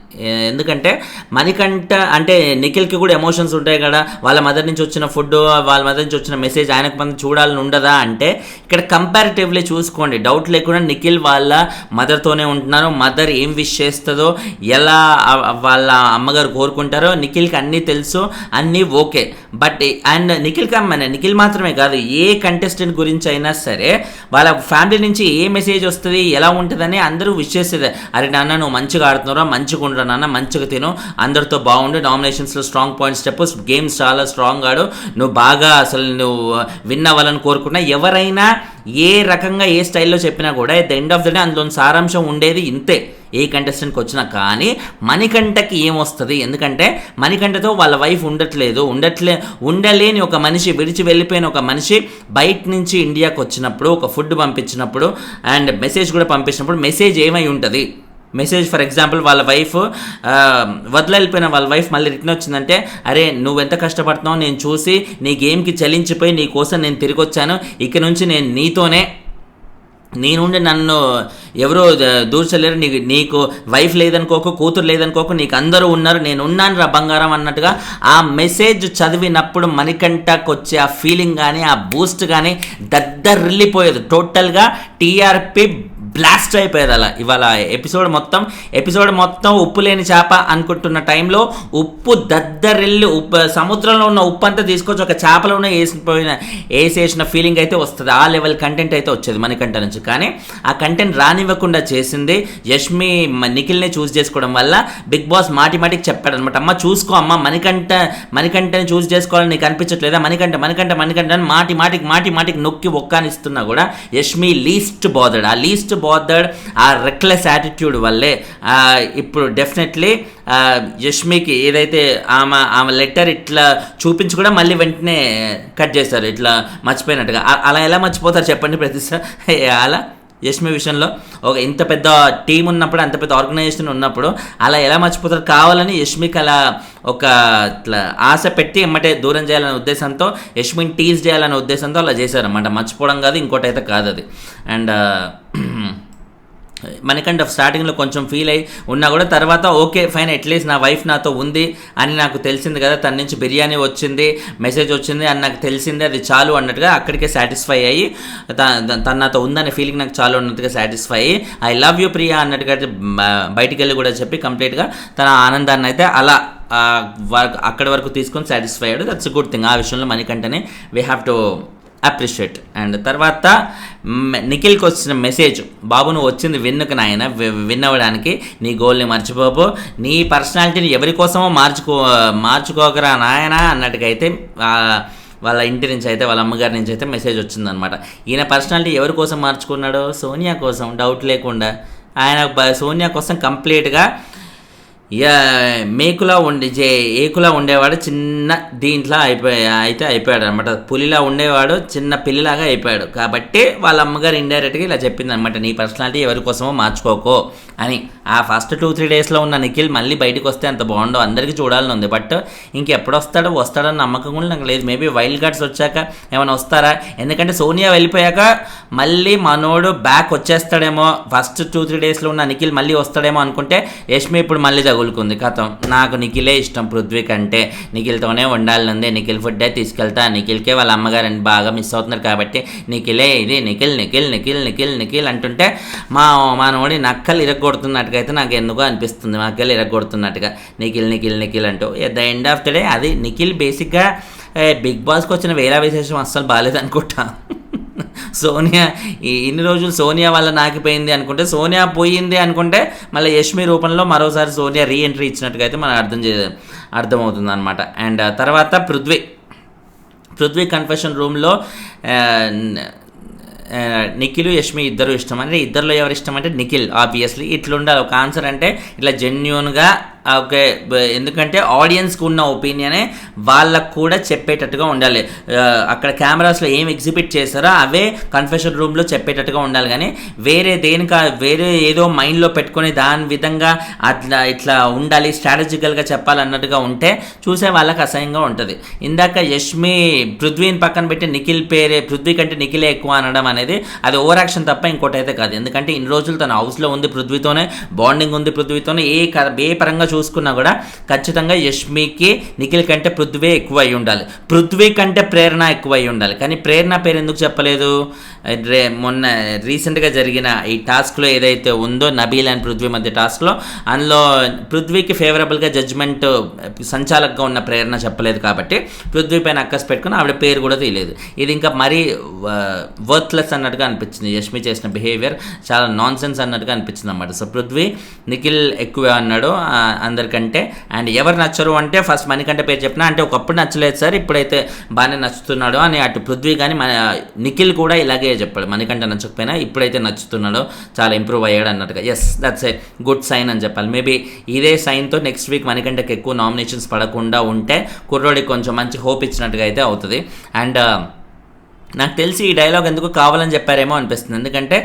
ఎందుకంటే మణికంఠ అంటే నిఖిల్కి కూడా ఎమోషన్స్ ఉంటాయి కదా, వాళ్ళ మదర్ నుంచి వచ్చిన ఫుడ్, వాళ్ళ మదర్ నుంచి వచ్చిన మెసేజ్ ఆయనకు మంది చూడాలని ఉండదా అంటే, ఇక్కడ కంపారిటివ్లీ చూసుకోండి, డౌట్ లేకుండా నిఖిల్ వాళ్ళ మదర్తోనే ఉంటున్నారు. మదర్ ఏం విష్ చేస్తుందో, ఎలా వాళ్ళ అమ్మగారు కోరుకుంటారో నిఖిల్కి అన్నీ తెలుసు, అన్నీ ఓకే. బట్ అండ్ నిఖిల్ మాత్రమే కాదు, ఏ కంటెస్టెంట్ గురించి అయినా సరే వాళ్ళ ఫ్యామిలీ నుంచి ఏ మెసేజ్ వస్తుంది, ఎలా ఉంటుందని అందరూ విష్ చేసేది. అరే నాన్న నువ్వు మంచిగా ఆడుతున్నారా, మంచిగా ఉండరా నాన్న, మంచిగా తిను, అందరితో బాగుండు, నామినేషన్స్లో స్ట్రాంగ్ పాయింట్స్ చెప్పు, గేమ్స్ చాలా స్ట్రాంగ్ ఆడు, నువ్వు బాగా అసలు నువ్వు విన్ అవ్వాలని కోరుకున్నా. ఎవరైనా ఏ రకంగా ఏ స్టైల్లో చెప్పినా కూడా at the end of the day అందులో సారాంశం ఉండేది ఇంతే, ఏ కంటెస్టెంట్కి వచ్చినా. కానీ మణికంఠకి ఏమొస్తుంది, ఎందుకంటే మణికంఠతో వాళ్ళ వైఫ్ ఉండలేని ఒక మనిషి, విడిచి వెళ్ళిపోయిన ఒక మనిషి బయట నుంచి ఇండియాకి వచ్చినప్పుడు, ఒక ఫుడ్ పంపించినప్పుడు అండ్ మెసేజ్ కూడా పంపించినప్పుడు మెసేజ్ ఏమై ఉంటుంది. మెసేజ్ ఫర్ ఎగ్జాంపుల్ వాళ్ళ వైఫ్ వదిలిపోయిన వాళ్ళ వైఫ్ మళ్ళీ రిటర్న్ వచ్చిందంటే, అరే నువ్వెంత కష్టపడుతున్నావు నేను చూసి, నీ గేమ్కి చలించిపోయి నీ కోసం నేను తిరిగి వచ్చాను, ఇక నుంచి నేను నీతోనే, నీ నుండి నన్ను ఎవరో దూర్చలేరు, నీకు వైఫ్ లేదనుకోకు, కూతురు లేదనుకోకు, నీకు అందరూ ఉన్నారు, నేను ఉన్నాను రా బంగారం అన్నట్టుగా ఆ మెసేజ్ చదివినప్పుడు మణికంఠకు వచ్చే ఆ ఫీలింగ్ కానీ ఆ బూస్ట్ కానీ దద్దరిల్లిపోయేది. టోటల్గా టీఆర్పీ బ్లాస్ట్ అయిపోయేది అలా. ఇవాళ ఎపిసోడ్ మొత్తం ఉప్పు లేని చేప అనుకుంటున్న టైంలో ఉప్పు దద్దరిల్లి సముద్రంలో ఉన్న ఉప్పు అంతా తీసుకొచ్చి ఒక చేపలోనే వేసేసిన ఫీలింగ్ అయితే వస్తుంది. ఆ లెవెల్ కంటెంట్ అయితే వచ్చేది మణికంఠ నుంచి. కానీ ఆ కంటెంట్ రానివ్వకుండా చేసింది యష్మి నిఖిల్ని చూస్ చేసుకోవడం వల్ల. బిగ్ బాస్ మాటికి చెప్పాడు అనమాట, అమ్మ చూసుకో అమ్మ, మణికంఠని చూస్ చేసుకోవాలని నీకు అనిపించట్లేదా, మణికంఠ అని మాటికి నొక్కి ఒక్కానిస్తున్నా కూడా యష్మి లీస్ట్ బాదర్డ్ ఆ రెక్లెస్ యాటిట్యూడ్ వల్లే ఇప్పుడు డెఫినెట్లీ యష్మికి ఏదైతే ఆమె లెటర్ ఇట్లా చూపించి కూడా మళ్ళీ వెంటనే కట్ చేస్తారు, ఇట్లా మర్చిపోయినట్టుగా. అలా ఎలా మర్చిపోతారు చెప్పండి ప్రతిసారి. అలా యష్మి విషయంలో ఒక ఇంత పెద్ద టీం ఉన్నప్పుడు, అంత పెద్ద ఆర్గనైజేషన్ ఉన్నప్పుడు అలా ఎలా మర్చిపోతారు? కావాలని యష్మికి అలా ఒక ఇట్లా ఆశ పెట్టి ఎమ్మటే దూరం చేయాలనే ఉద్దేశంతో, యష్మిని టీజ్ చేయాలనే ఉద్దేశంతో అలా చేశారన్నమాట. మర్చిపోవడం కాదు, ఇంకోటి అయితే కాదు అది. అండ్ మణికంఠ స్టార్టింగ్లో కొంచెం ఫీల్ అయ్యి ఉన్నా కూడా తర్వాత ఓకే ఫైన్, అట్లీస్ట్ నా వైఫ్ నాతో ఉంది అని నాకు తెలిసింది కదా, తన నుంచి బిర్యానీ వచ్చింది, మెసేజ్ వచ్చింది అని నాకు తెలిసింది, అది చాలు అన్నట్టుగా అక్కడికే సాటిస్ఫై అయ్యి, తన నాతో ఉందనే ఫీలింగ్ నాకు చాలు అన్నట్టుగా సాటిస్ఫై అయ్యి, ఐ లవ్ యూ ప్రియా అన్నట్టుగా బయటికి వెళ్ళి కూడా చెప్పి కంప్లీట్గా తన ఆనందాన్ని అయితే అలా అక్కడి వరకు తీసుకొని సాటిస్ఫై అయ్యాడు. That's good thing. ఆ విషయంలో మణికంఠని we have to appreciate. And తర్వాత నిఖిల్కి వచ్చిన మెసేజ్, బాబు నువ్వు వచ్చింది విన్నుకు నాయన, విన్ అవ్వడానికి, నీ గోల్ని మర్చిపోపు, నీ పర్సనాలిటీని ఎవరి కోసమో మార్చుకోకరా నాయన అన్నట్టుగా అయితే వాళ్ళ ఇంటి నుంచి అయితే, వాళ్ళ అమ్మగారి నుంచి అయితే మెసేజ్ వచ్చిందనమాట. ఈయన పర్సనాలిటీ ఎవరి కోసం మార్చుకున్నాడో, సోనియా కోసం, డౌట్ లేకుండా. ఆయన సోనియా కోసం కంప్లీట్గా ఏకులా ఉండేవాడు, చిన్న దీంట్లో అయిపోయాడు అనమాట. పులిలా ఉండేవాడు, చిన్న పిల్లిలాగా అయిపోయాడు. కాబట్టి వాళ్ళ అమ్మగారు ఇండైరెక్ట్గా ఇలా చెప్పింది అనమాట, నీ పర్సనాలిటీ ఎవరి కోసమో మార్చుకోకో అని. ఆ ఫస్ట్ 2-3 డేస్లో ఉన్న నిఖిల్ మళ్ళీ బయటకు వస్తే అంత బాగుండవు, అందరికీ చూడాలని ఉంది. బట్ ఇంకెప్పుడు వస్తాడని నమ్మకం కూడా నాకు లేదు. మేబీ వైల్డ్ కార్డ్స్ వచ్చాక ఏమైనా వస్తారా, ఎందుకంటే సోనియా వెళ్ళిపోయాక మళ్ళీ మనోడు బ్యాక్ వచ్చేస్తాడేమో, ఫస్ట్ 2-3 డేస్లో ఉన్న నిఖిల్ మళ్ళీ వస్తాడేమో అనుకుంటే యష్మి ఇప్పుడు మళ్ళీ తగులుకుంది. కథం నాకు నిఖిలే ఇష్టం పృథ్వీ కంటే, నిఖిల్తోనే ఉండాలనుంది, నిఖిల్ ఫుడ్డే తీసుకెళ్తా, నిఖిల్కే వాళ్ళ అమ్మగారని బాగా మిస్ అవుతున్నారు కాబట్టి నిఖిలే ఇది, నిఖిల్ అంటుంటే మానోడి నక్కలు ఇరగొడుతున్నట్టుగా అయితే నాకు ఎందుకో అనిపిస్తుంది, నక్కలు ఇరగొడుతున్నట్టుగా నిఖిల్ అంటూ. At the end of the day అది నిఖిల్ బేసిక్గా బిగ్ బాస్కి వచ్చిన వేరే విశేషం అస్సలు బాగాలేదనుకుంటా. సోనియా ఇన్ని రోజులు సోనియా వల్ల నాకిపోయింది అనుకుంటే, సోనియా పోయింది అనుకుంటే మళ్ళీ యష్మి రూపంలో మరోసారి సోనియా రీఎంట్రీ ఇచ్చినట్టుగా అయితే మనం అర్థమవుతుంది అనమాట. అండ్ తర్వాత పృథ్వీ కన్ఫెషన్ రూమ్లో నిఖిల్ యష్మి ఇద్దరు ఇష్టం అంటే, ఇద్దరిలో ఎవరు ఇష్టం అంటే నిఖిల్. ఆబ్వియస్లీ ఇట్లుండాలి ఒక ఆన్సర్ అంటే, ఇట్లా జెన్యూన్గా ఓకే. ఎందుకంటే ఆడియన్స్కి ఉన్న ఒపీనియనే వాళ్ళకు కూడా చెప్పేటట్టుగా ఉండాలి. అక్కడ కెమెరాస్లో ఏం ఎగ్జిబిట్ చేస్తారో అవే కన్ఫెషన్ రూమ్లో చెప్పేటట్టుగా ఉండాలి. కానీ వేరే ఏదో మైండ్లో పెట్టుకొని దాని విధంగా ఇట్లా ఉండాలి, స్ట్రాటజికల్గా చెప్పాలన్నట్టుగా ఉంటే చూసే వాళ్ళకి అసహ్యంగా ఉంటుంది. ఇందాక యష్మి పృథ్వీని పక్కన పెట్టి పృథ్వీ కంటే నిఖిలే ఎక్కువ అనడం అనేది అది ఓవర్ యాక్షన్ తప్ప ఇంకోటి అయితే కాదు. ఎందుకంటే ఇన్ని రోజులు తన హౌస్లో ఉంది పృథ్వీతోనే, బాండింగ్ ఉంది పృథ్వీతోనే, ఏ పరంగా చూసుకున్నా కూడా ఖచ్చితంగా యష్మికి నిఖిల్ కంటే పృథ్వీ ఎక్కువ అయి ఉండాలి, పృథ్వీ కంటే ప్రేరణ ఎక్కువ అయి ఉండాలి. కానీ ప్రేరణ పేరు ఎందుకు చెప్పలేదు? మొన్న రీసెంట్గా జరిగిన ఈ టాస్క్లో ఏదైతే ఉందో నబీల్ అండ్ పృథ్వీ మధ్య టాస్క్లో, అందులో పృథ్వీకి ఫేవరబుల్గా జడ్జ్మెంట్ సంచాలకుగా ఉన్న ప్రేరణ చెప్పలేదు కాబట్టి పృథ్వీ పైన అక్కస్ పెట్టుకుని ఆవిడ పేరు కూడా తీయలేదు. ఇది ఇంకా మరీ వర్త్లెస్ అన్నట్టుగా అనిపించింది. యష్మి చేసిన బిహేవియర్ చాలా నాన్ సెన్స్ అన్నట్టుగా అనిపించింది అన్నమాట. సో పృథ్వీ నిఖిల్ ఎక్కువ అన్నాడు అందరికంటే. అండ్ ఎవరు నచ్చరు అంటే ఫస్ట్ మణికంఠ పేరు చెప్పినా, అంటే ఒకప్పుడు నచ్చలేదు సార్, ఇప్పుడైతే బాగానే నచ్చుతున్నాడు అని అటు పృథ్వీ కానీ నిఖిల్ కూడా ఇలాగే చెప్పాడు. మణికంఠ నచ్చకపోయినా ఇప్పుడైతే నచ్చుతున్నాడు, చాలా ఇంప్రూవ్ అయ్యాడు అన్నట్టుగా. Yes, that's a good sign అని చెప్పాలి. మేబీ ఇదే సైన్తో నెక్స్ట్ వీక్ మణికంఠకి ఎక్కువ నామినేషన్స్ పడకుండా ఉంటే కుర్రోడికి కొంచెం మంచి హోప్ ఇచ్చినట్టుగా అయితే అవుతుంది. అండ్ నాకు తెలిసి ఈ డైలాగ్ ఎందుకు కావాలని చెప్పారేమో అనిపిస్తుంది. ఎందుకంటే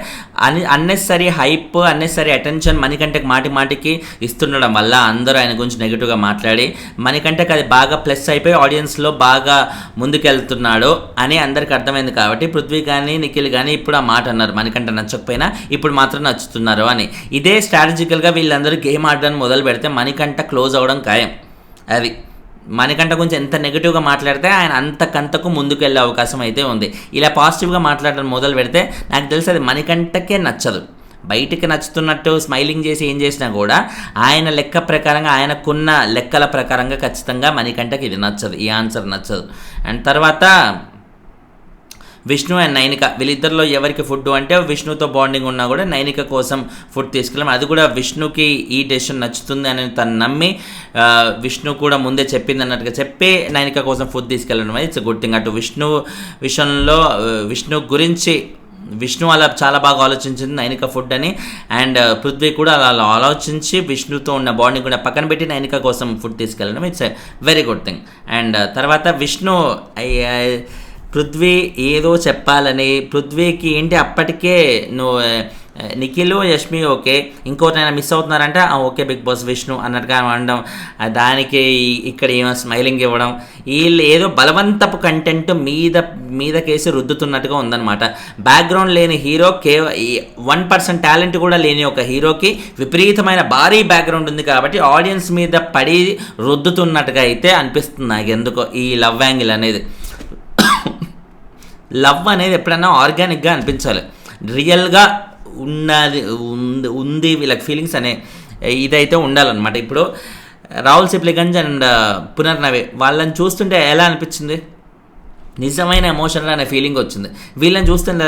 అన్నెసరీ హైప్, అన్నెసరీ అటెన్షన్ మణికంఠకి మాటికి ఇస్తుండడం వల్ల అందరూ ఆయన గురించి నెగిటివ్గా మాట్లాడి మణికంఠకి అది బాగా ప్లస్ అయిపోయి ఆడియన్స్లో బాగా ముందుకెళ్తున్నాడు అని అందరికి అర్థమైంది. కాబట్టి పృథ్వీ కానీ నిఖిల్ కానీ ఇప్పుడు ఆ మాట అన్నారు, మణికంఠ నచ్చకపోయినా ఇప్పుడు మాత్రం నచ్చుతున్నారు అని. ఇదే స్ట్రాటజికల్గా వీళ్ళందరూ గేమ్ ఆడడానికి మొదలు పెడితే మణికంఠ క్లోజ్ అవ్వడం ఖాయం. అది మణికంఠ గురించి ఎంత నెగిటివ్గా మాట్లాడితే ఆయన అంతకంతకు ముందుకు వెళ్ళే అవకాశం అయితే ఉంది. ఇలా పాజిటివ్గా మాట్లాడడం మొదలు పెడితే నాకు తెలిసి అది మణికంఠకే నచ్చదు. బయటికి నచ్చుతున్నట్టు స్మైలింగ్ చేసి ఏం చేసినా కూడా ఆయన లెక్క ప్రకారంగా, ఆయనకున్న లెక్కల ప్రకారంగా ఖచ్చితంగా మణికంఠకి ఇది నచ్చదు, ఈ ఆన్సర్ నచ్చదు. అండ్ తర్వాత విష్ణు అండ్ నైనిక, వీళ్ళిద్దరిలో ఎవరికి ఫుడ్ అంటే విష్ణుతో బాండింగ్ ఉన్నా కూడా నైనిక కోసం ఫుడ్ తీసుకెళ్ళాం. అది కూడా విష్ణుకి ఈ డెసిషన్ నచ్చుతుంది అని తను నమ్మి విష్ణు కూడా ముందే చెప్పింది అన్నట్టుగా చెప్పి నైనిక కోసం ఫుడ్ తీసుకెళ్ళడం అనేది ఇట్స్ గుడ్ థింగ్. అటు విష్ణు విషయంలో విష్ణు అలా చాలా బాగా ఆలోచించింది నైనిక ఫుడ్ అని. అండ్ పృథ్వీ కూడా అలా ఆలోచించి విష్ణుతో ఉన్న బాండింగ్ కూడా పక్కన పెట్టి నైనిక కోసం ఫుడ్ తీసుకెళ్ళడం it's a very good thing. And తర్వాత విష్ణు పృథ్వీ ఏదో చెప్పాలని, పృథ్వీకి ఏంటి అప్పటికే నువ్వు నిఖిల్ యష్మి ఓకే, ఇంకోటైనా మిస్ అవుతున్నారంటే ఓకే బిగ్ బాస్ విష్ణు అన్నట్టుగా అనడం, దానికి ఇక్కడ ఏమో స్మైలింగ్ ఇవ్వడం, వీళ్ళు ఏదో బలవంతపు కంటెంట్ మీదకేసి రుద్దుతున్నట్టుగా ఉందన్నమాట. బ్యాక్గ్రౌండ్ లేని హీరో 1% టాలెంట్ కూడా లేని ఒక హీరోకి విపరీతమైన భారీ బ్యాక్గ్రౌండ్ ఉంది కాబట్టి ఆడియన్స్ మీద పడి రుద్దుతున్నట్టుగా అయితే అనిపిస్తుంది నాకు ఎందుకో ఈ లవ్ యాంగిల్ అనేది. లవ్ అనేది ఎప్పుడైనా ఆర్గానిక్గా అనిపించాలి, రియల్గా ఉంది వీళ్ళకి ఫీలింగ్స్ అనే ఇదైతే ఉండాలన్నమాట. ఇప్పుడు రాహుల్ సిప్లిగంజ్ అండ్ పునర్నవి వాళ్ళని చూస్తుంటే ఎలా అనిపించింది? నిజమైన ఎమోషనల్ అనే ఫీలింగ్ వచ్చింది. వీళ్ళని చూస్తుంటే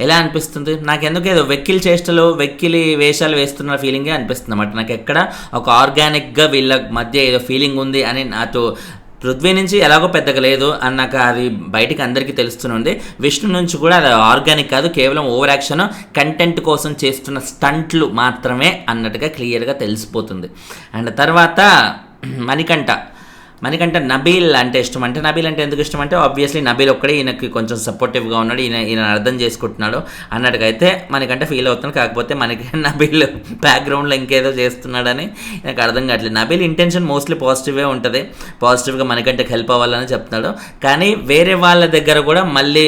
ఎలా అనిపిస్తుంది? నాకెందుకు ఏదో వెక్కిలి వేషాలు వేస్తున్న ఫీలింగే అనిపిస్తుంది అన్నమాట. నాకు ఎక్కడ ఒక ఆర్గానిక్గా వీళ్ళ మధ్య ఏదో ఫీలింగ్ ఉంది అని నాతో పృథ్వీ నుంచి ఎలాగో పెద్దగా లేదు అన్నాక అది బయటికి అందరికీ తెలుస్తుంది. విష్ణు నుంచి కూడా అది ఆర్గానిక్ కాదు, కేవలం ఓవర్ యాక్షన్ కంటెంట్ కోసం చేస్తున్న స్టంట్లు మాత్రమే అన్నట్టుగా క్లియర్గా తెలిసిపోతుంది. అండ్ తర్వాత మణికంఠ నబీల్ అంటే ఇష్టం. అంటే నబీల్ అంటే ఎందుకు ఇష్టం అంటే ఆబ్వియస్లీ నబీల్ ఒక్కడే ఈయనకి కొంచెం సపోర్టివ్గా ఉన్నాడు, ఈయన అర్థం చేసుకుంటున్నాడు అన్నట్టుగా అయితే మనకంటే ఫీల్ అవుతున్నాడు. కాకపోతే మనకి నబీల్ బ్యాక్గ్రౌండ్లో ఇంకేదో చేస్తున్నాడని నాకు అర్థం కావట్లేదు. నబీల్ ఇంటెన్షన్ మోస్ట్లీ పాజిటివే ఉంటుంది, పాజిటివ్గా మనకంటకి హెల్ప్ అవ్వాలని చెప్తున్నాడు. కానీ వేరే వాళ్ళ దగ్గర కూడా మళ్ళీ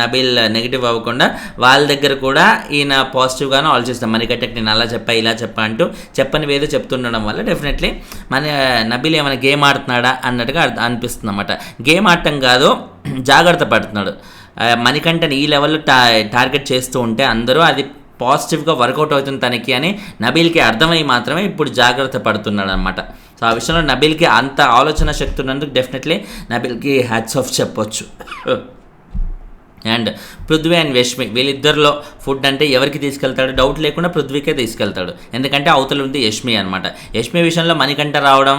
నబీల్ నెగిటివ్ అవ్వకుండా వాళ్ళ దగ్గర కూడా ఈయన పాజిటివ్గానే ఆలోచిస్తాం. మనకంటకి నేను అలా చెప్పా ఇలా చెప్పా అంటూ చెప్పని ఏదో చెప్తుండడం వల్ల డెఫినెట్లీ నబీల్ ఏమైనా గేమ్ ఆడుతున్నాడా అన్నట్టుగా అనిపిస్తుంది అన్నమాట. గేమ్ ఆడటం కాదు, జాగ్రత్త పడుతున్నాడు. మణికంఠని ఈ లెవెల్లో టార్గెట్ చేస్తూ ఉంటే అందరూ అది పాజిటివ్గా వర్కౌట్ అవుతుంది తనకి అని నబీల్కి అర్థమై మాత్రమే ఇప్పుడు జాగ్రత్త పడుతున్నాడు అనమాట. సో ఆ విషయంలో నబీల్కి అంత ఆలోచన శక్తి ఉన్నందుకు డెఫినెట్లీ నబీల్కి హ్యాట్స్ ఆఫ్ చెప్పొచ్చు. అండ్ పృథ్వీ అండ్ యష్మి వీళ్ళిద్దరిలో ఫుడ్ అంటే ఎవరికి తీసుకెళ్తాడు, డౌట్ లేకుండా పృథ్వీకే తీసుకెళ్తాడు. ఎందుకంటే అవతల ఉంది యష్మి అనమాట. యష్మి విషయంలో మణికంఠ రావడం,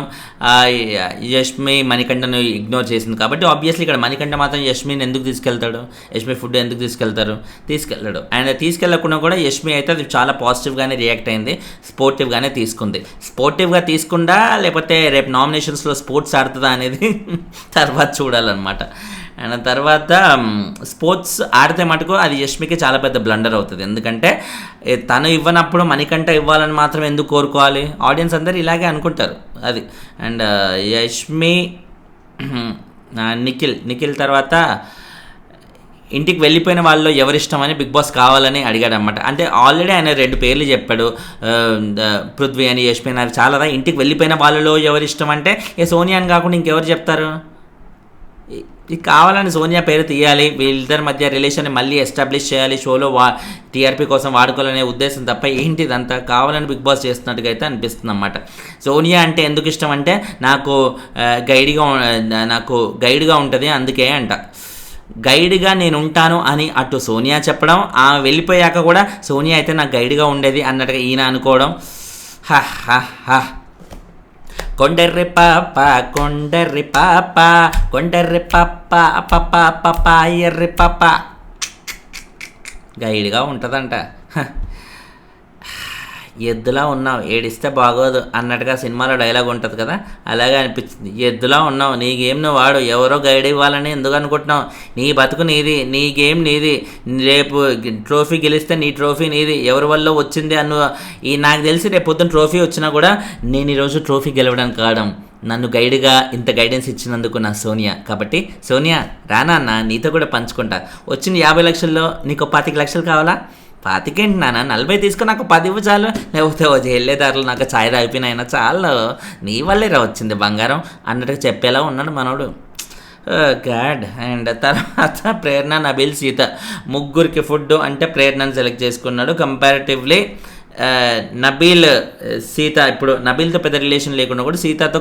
యష్మి మణికంఠను ఇగ్నోర్ చేసింది కాబట్టి ఆబ్వియస్లీ ఇక్కడ మణికంఠ మాత్రం యష్మిని ఎందుకు తీసుకెళ్తాడు, యష్మి ఫుడ్ ఎందుకు తీసుకెళ్ళాడు. అండ్ తీసుకెళ్లకుండా కూడా యష్మి అయితే అది చాలా పాజిటివ్గానే రియాక్ట్ అయింది, స్పోర్టివ్గానే తీసుకుంది. స్పోర్టివ్గా తీసుకుందా లేకపోతే రేపు నామినేషన్స్లో స్పోర్ట్స్ ఆడుతుందా అనేది తర్వాత చూడాలన్నమాట. అండ్ తర్వాత స్పోర్ట్స్ ఆడితే మటుకు అది యష్మికి చాలా పెద్ద బ్లండర్ అవుతుంది. ఎందుకంటే తను ఇవ్వనప్పుడు మణికంఠ ఇవ్వాలని మాత్రం ఎందుకు కోరుకోవాలి, ఆడియన్స్ అందరు ఇలాగే అనుకుంటారు అది. అండ్ యష్మి నిఖిల్ తర్వాత ఇంటికి వెళ్ళిపోయిన వాళ్ళలో ఎవరిష్టమని బిగ్ బాస్ కావాలని అడిగాడు అనమాట. అంటే ఆల్రెడీ ఆయన 2 పేర్లు చెప్పాడు, పృథ్వీ అని యష్మి అని. అవి చాలా ఇంటికి వెళ్ళిపోయిన వాళ్ళలో ఎవరిష్టం అంటే సోనియా అని కాకుండా ఇంకెవరు చెప్తారు. ఇది కావాలని సోనియా పేరు తీయాలి, వీళ్ళిద్దరి మధ్య రిలేషన్ మళ్ళీ ఎస్టాబ్లిష్ చేయాలి, షోలో టీఆర్పీ కోసం వాడుకోవాలనే ఉద్దేశం తప్ప ఏంటి ఇదంతా కావాలని బిగ్ బాస్ చేస్తున్నట్టుగా అయితే అనిపిస్తుంది అన్నమాట. సోనియా అంటే ఎందుకు ఇష్టం అంటే నాకు గైడ్గా ఉంటుంది అందుకే అంట. గైడ్గా నేను ఉంటాను అని అటు సోనియా చెప్పడం, ఆమె వెళ్ళిపోయాక కూడా సోనియా అయితే నాకు గైడ్గా ఉండేది అన్నట్టుగా ఈయన అనుకోవడం. కొండర్రి పాప ఎర్రి పాప గైడ్గా ఉంటుందంట. ఎద్దులా ఉన్నావు ఏడిస్తే బాగోదు అన్నట్టుగా సినిమాలో డైలాగ్ ఉంటుంది కదా, అలాగే అనిపించింది. ఎద్దులా ఉన్నావు, నీ గేమ్ నువ్వు వాడు, ఎవరో గైడ్ ఇవ్వాలని ఎందుకు అనుకుంటున్నావు, నీ బతుకు నీది, నీ గేమ్ నీది, రేపు ట్రోఫీ గెలిస్తే నీ ట్రోఫీ నీది, ఎవరి వల్ల వచ్చింది నాకు తెలిసి రేపు పొద్దున్న ట్రోఫీ వచ్చినా కూడా నేను ఈరోజు ట్రోఫీ గెలవడానికి కావడం నన్ను గైడ్గా ఇంత గైడెన్స్ ఇచ్చినందుకు నా సోనియా. కాబట్టి సోనియా రానా అన్న నీతో కూడా పంచుకుంటా, వచ్చిన 50 లక్షల్లో నీకు 25 లక్షలు కావాలా, 25 నాన్న 40 తీసుకుని నాకు 10 ఇవ్వు చాలు, లేకపోతే వెళ్ళేదారులు నాకు ఛాయ్ తాగిపోయినైనా చాలు, నీ వల్లే వచ్చింది బంగారం అన్నట్టుగా చెప్పేలా ఉన్నాడు మనోడు. గాడ్. అండ్ తర్వాత ప్రేరణ, నబీల్, సీత ముగ్గురికి ఫుడ్ అంటే ప్రేరణను సెలెక్ట్ చేసుకున్నాడు. కంపారిటివ్లీ నబీల్ సీత, ఇప్పుడు నబీల్తో పెద్ద రిలేషన్ లేకుండా కూడా సీతతో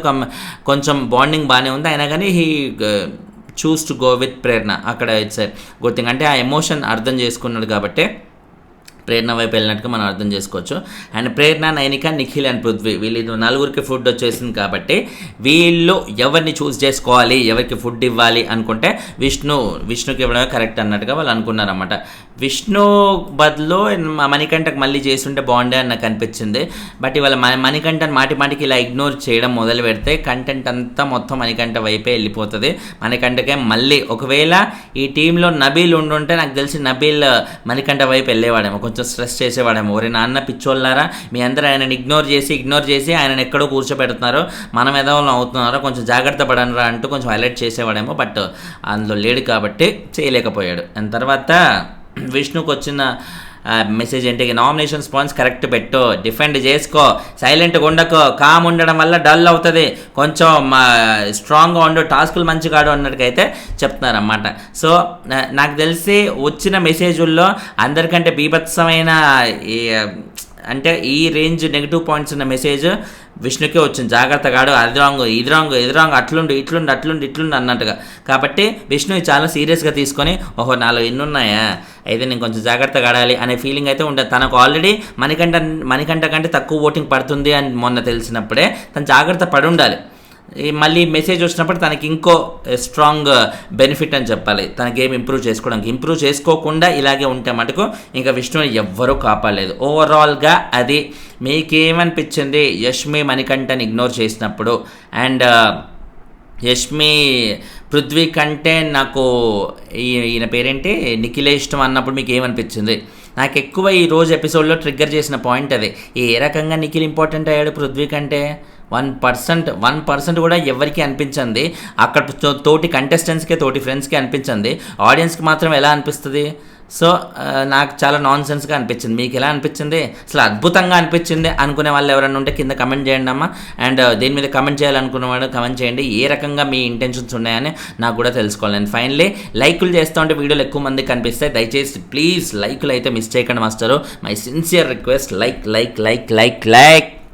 కొంచెం బాండింగ్ బాగానే ఉంది, అయినా కానీ he chose to go with Prerna. అక్కడ ఇట్స్ గుడ్ థింగ్, అంటే ఆ ఎమోషన్ అర్థం చేసుకున్నాడు కాబట్టి ప్రేరణ వైపు వెళ్ళినట్టుగా మనం అర్థం చేసుకోవచ్చు. And Prerana, Nainika, Nikhil and Prithvi వీళ్ళు 4 ఫుడ్ వచ్చేసింది కాబట్టి వీళ్ళు ఎవరిని చూస్ చేసుకోవాలి, ఎవరికి ఫుడ్ ఇవ్వాలి అనుకుంటే విష్ణుకి ఇవ్వడమే కరెక్ట్ అన్నట్టుగా వాళ్ళు అనుకున్నారన్నమాట. విష్ణు బదులు మణికంఠకు మళ్ళీ చేస్తుంటే బాగుండే అని నాకు అనిపించింది. బట్ ఇవాళ మణికంఠని మాటికి ఇలా ఇగ్నోర్ చేయడం మొదలు పెడితే కంటెంట్ అంతా మొత్తం మణికంఠ వైపే వెళ్ళిపోతుంది. మణికంఠకే మళ్ళీ ఒకవేళ ఈ టీంలో నబీల్ ఉండుంటే నాకు తెలిసి నబీల్ మణికంఠ వైపు వెళ్ళేవాడేమో, కొంచెం స్ట్రెస్ చేసేవాడేమో. ఒరే నాన్న పిచ్చోళ్ళారా, మీ అందరూ ఆయనని ఇగ్నోర్ చేసి ఆయనను ఎక్కడో కూర్చోబెడుతున్నారు, మనం ఎదవలం అవుతున్నారో కొంచెం జాగ్రత్త పడనరా అంటూ కొంచెం హైలైట్ చేసేవాడేమో. బట్ అందులో లేడు కాబట్టి చేయలేకపోయాడు. అండ్ తర్వాత విష్ణుకు వచ్చిన మెసేజ్ ఏంటి, నామినేషన్ స్పాన్స్ కరెక్ట్ పెట్టు, డిఫెండ్ చేసుకో, సైలెంట్గా ఉండకో, కామ్ ఉండడం వల్ల డల్ అవుతుంది, కొంచెం స్ట్రాంగ్గా ఉండు, టాస్కులు మంచిగా ఆడు అన్నట్టుకైతే చెప్తున్నారన్నమాట. సో నాకు తెలిసి వచ్చిన మెసేజ్ల్లో అందరికంటే బీభత్సమైన అంటే ఈ రేంజ్ నెగిటివ్ పాయింట్స్ ఉన్న మెసేజ్ విష్ణుకే వచ్చింది. జాగ్రత్తగాడు, అది రాంగ్, ఇది రాంగ్, అట్లుండి అన్నట్టుగా. కాబట్టి విష్ణు చాలా సీరియస్గా తీసుకొని ఓహో నాలో ఎన్నున్నాయా, అయితే నేను కొంచెం జాగ్రత్తగా ఆడాలి అనే ఫీలింగ్ అయితే ఉంటుంది. తనకు ఆల్రెడీ మణికంఠ కంటే తక్కువ ఓటింగ్ పడుతుంది అని మొన్న తెలిసినప్పుడే తను జాగ్రత్త పడి ఉండాలి. మళ్ళీ మెసేజ్ వచ్చినప్పుడు తనకి ఇంకో స్ట్రాంగ్ బెనిఫిట్ అని చెప్పాలి, తన గేమ్ ఇంప్రూవ్ చేసుకోకుండా ఇలాగే ఉంటే మటుకు ఇంకా విష్ణుని ఎవ్వరూ కాపాడలేదు. ఓవరాల్గా అది మీకేమనిపించింది యష్మి మణికంఠని ఇగ్నోర్ చేసినప్పుడు? అండ్ యష్మి పృథ్వీ కంటే నాకు ఈయన పేరేంటి నిఖిలే ఇష్టం అన్నప్పుడు మీకు ఏమనిపించింది? నాకు ఎక్కువ ఈ రోజు ఎపిసోడ్లో ట్రిగ్గర్ చేసిన పాయింట్ అదే, ఏ రకంగా నిఖిల్ ఇంపార్టెంట్ అయ్యాడు పృథ్వీ కంటే. 1% కూడా ఎవరికి అనిపించింది, అక్కడ తోటి కంటెస్టెంట్స్కే తోటి ఫ్రెండ్స్కి అనిపించింది, ఆడియన్స్కి మాత్రం ఎలా అనిపిస్తుంది? సో నాకు చాలా నాన్ సెన్స్గా అనిపించింది. మీకు ఎలా అనిపించింది? అసలు అద్భుతంగా అనిపించింది అనుకునే వాళ్ళు ఎవరైనా ఉంటే కింద కమెంట్ చేయండి అమ్మా. అండ్ దీని మీద కమెంట్ చేయాలనుకున్న వాళ్ళు కమెంట్ చేయండి, ఏ రకంగా మీ ఇంటెన్షన్స్ ఉన్నాయని నాకు కూడా తెలుసుకోవాలి. అండ్ ఫైనలీ లైకులు చేస్తూ ఉంటే వీడియోలు ఎక్కువ మంది కనిపిస్తాయి, దయచేసి ప్లీజ్ లైకులు అయితే మిస్ చేయకండి master. My sincere request, like.